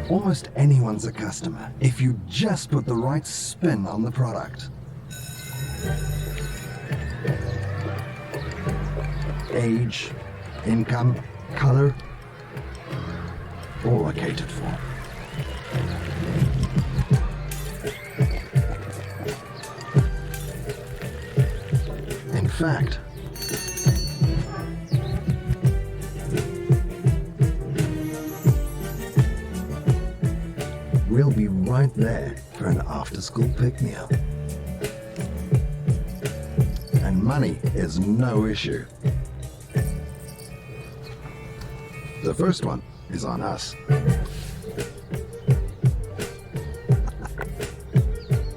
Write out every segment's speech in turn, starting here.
Almost anyone's a customer if you just put the right spin on the product. Age, income, color, all are catered for. In fact, we'll be right there for an after-school pick-me-up. And money is no issue. The first one is on us.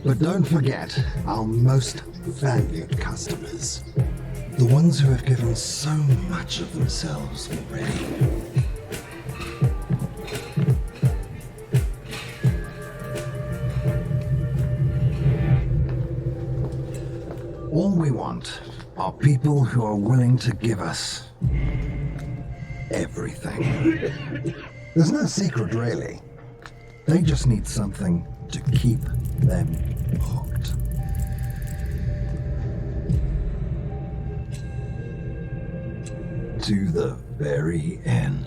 But don't forget our most valued customers. The ones who have given so much of themselves already. All we want are people who are willing to give us everything. There's no secret, really. They just need something to keep them hooked. To the very end.